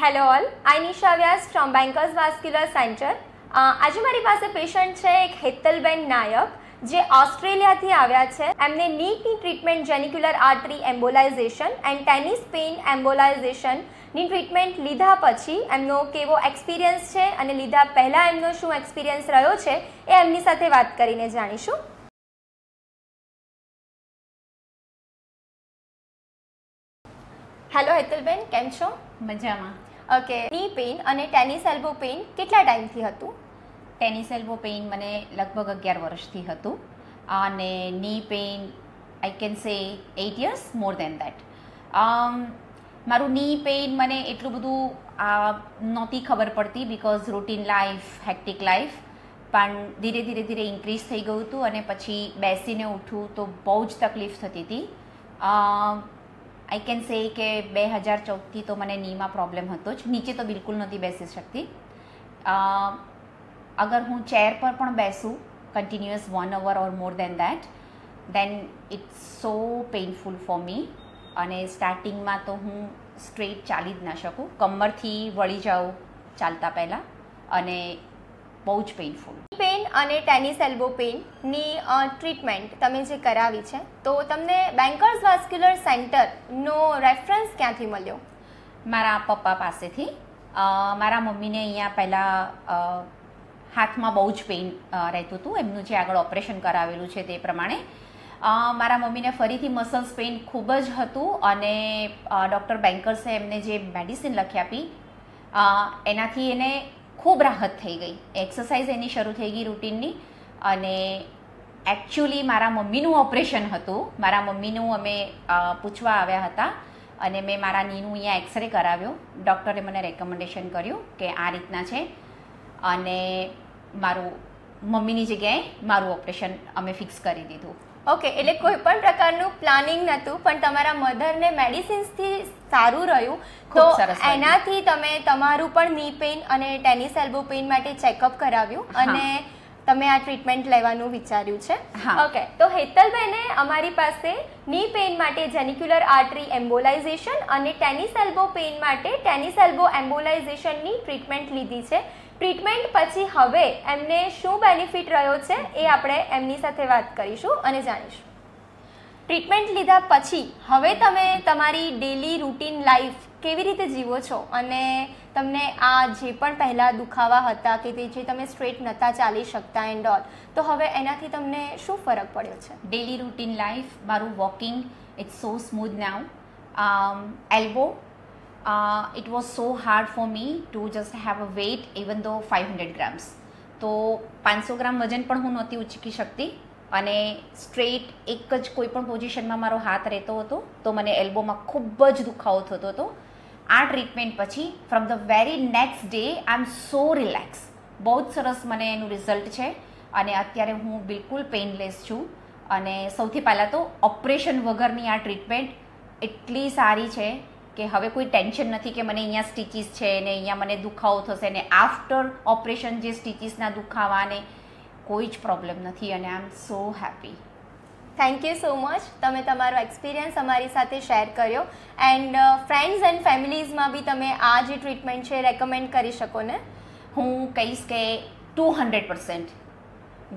Hello all, I Nisha Vyas from bankers vascular centre. આજે મારી પાસે પેશન્ટ છે એક હેતલબેન નાયક, જે ઓસ્ટ્રેલિયાથી આવ્યા છે. એમને નીટની treatment genicular artery embolization and tennis pain એમ્બોલાઇઝેશનની ટ્રીટમેન્ટ લીધા પછી એમનો કેવો એક્સપિરિયન્સ છે અને લીધા પહેલાં એમનો શું એક્સપિરિયન્સ રહ્યો છે એ એમની સાથે વાત કરીને જાણીશું. હેલો હેતલબેન, કેમ છો? મજામાં. ઓકે, ની પેઇન અને ટેનિસ એલ્બો પેઇન કેટલા ટાઈમથી હતું? ટેનિસ એલ્બો પેઇન મને લગભગ 11 વર્ષથી હતું અને ની pain I can say 8 years, more than that. મારું ની પેઇન મને એટલું બધું નહોતી ખબર પડતી because routine life, hectic life, પણ ધીરે ધીરે ઇન્ક્રીઝ થઈ ગયું હતું અને પછી બેસીને ઉઠું તો બહુ જ તકલીફ થતી હતી. આઈ કેન સે કે 2014થી તો મને નીમાં પ્રોબ્લેમ હતો જ, નીચે તો બિલકુલ નહોતી બેસી શકતી. અગર હું ચેર પર પણ બેસું continuous 1 hour or more than that, then it's so painful for me. અને સ્ટાર્ટિંગમાં તો હું સ્ટ્રેટ ચાલી જ ના શકું, કમરથી વળી જાઉં ચાલતા પહેલાં, અને બહુ જ પેઇનફુલ. પેઇન અને ટેનિસ એલ્બો પેઇનની ટ્રીટમેન્ટ તમે જે કરાવી છે, તો તમને બેન્કર્સ વાસ્ક્યુલર સેન્ટરનો રેફરન્સ ક્યાંથી મળ્યો? મારા પપ્પા પાસેથી. મારા મમ્મીને અહીંયા પહેલાં હાથમાં બહુ જ પેઇન રહેતું હતું, એમનું જે આગળ ઓપરેશન કરાવેલું છે તે પ્રમાણે. મારા મમ્મીને ફરીથી મસલ્સ પેઇન ખૂબ જ હતું અને ડૉક્ટર બેન્કર્સે એમને જે મેડિસિન લખી આપી એનાથી એને ખૂબ રાહત થઈ ગઈ. એક્સરસાઇઝ એની શરૂ થઈ ગઈ રૂટીનની. અને એકચ્યુઅલી મારા મમ્મીનું ઓપરેશન હતું. મારા મમ્મીનું અમે પૂછવા આવ્યા હતા અને મેં મારા નીનું અહીંયા એક્સરે કરાવ્યો. ડૉક્ટરે મને રેકમેન્ડેશન કર્યું કે આ રીતના છે, અને મારું મમ્મીની જગ્યાએ મારું ઓપરેશન અમે ફિક્સ કરી દીધું. ઓકે, એટલે કોઈ પણ પ્રકારનું પ્લાનિંગ નહોતું, પણ તમારા મધરને મેડિસિન્સથી સારું રહ્યું તો એનાથી તમે તમારું પણ ની પેઇન અને ટેનિસ એલ્બો પેઇન માટે ચેકઅપ કરાવ્યું અને તમે આ ટ્રીટમેન્ટ લેવાનું વિચાર્યું છે. ઓકે, તો હેતલબેને અમારી પાસે ની પેઇન માટે જેનિક્યુલર આર્ટરી એમ્બોલાઇઝેશન અને ટેનિસ એલ્બો પેઇન માટે ટેનિસ એલ્બો એમ્બોલાઇઝેશનની ટ્રીટમેન્ટ લીધી છે. ટ્રીટમેન્ટ પછી હવે એમને શું બેનિફિટ રહ્યો છે એ આપણે એમની સાથે વાત કરીશું અને જાણીશું. ટ્રીટમેન્ટ લીધા પછી હવે તમે તમારી ડેલી રૂટીન લાઈફ કેવી રીતે જીવો છો, અને તમને આ જે પણ પહેલાં દુખાવા હતા કે તે જે તમે સ્ટ્રેટ નહોતા ચાલી શકતા એન્ડ ઓલ, તો હવે એનાથી તમને શું ફરક પડ્યો છે? ડેલી રૂટીન લાઈફ, મારું walking it's so smooth now. Elbow it was so hard for me to just have a weight even though 500 grams. તો 500 ગ્રામ વજન પણ હું નહોતી ઉચકી શકતી અને સ્ટ્રેટ એક જ કોઈ પણ પોઝિશનમાં મારો હાથ રહેતો હતો તો મને એલ્બોમાં ખૂબ જ દુખાવો થતો હતો. આ ટ્રીટમેન્ટ પછી from the very next day I am so relax. બહુ જ સરસ મને એનું રિઝલ્ટ છે અને અત્યારે હું બિલકુલ પેઇનલેસ છું. અને સૌથી પહેલાં તો ઓપરેશન વગરની આ ટ્રીટમેન્ટ એટલી સારી છે કે હવે કોઈ ટેન્શન નથી કે મને અહીંયા સ્ટીચીસ છે ને અહીંયા મને દુખાવો થશે, ને આફ્ટર ઓપરેશન જે સ્ટીચીસના દુખાવાને કોઈ જ પ્રોબ્લેમ નથી અને I am so happy. Thank you so much. તમે તમારો એક્સપિરિયન્સ અમારી સાથે શેર કર્યો એન્ડ ફ્રેન્ડ્સ એન્ડ ફેમિલીઝમાં બી તમે આ જે ટ્રીટમેન્ટ છે રેકમેન્ડ કરી શકો ને? હું કહીશ કે 200%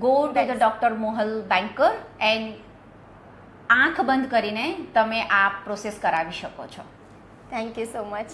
go to the doctor Mohal Banker and આંખ બંધ કરીને તમે આ પ્રોસેસ કરાવી શકો છો. Thank you so much.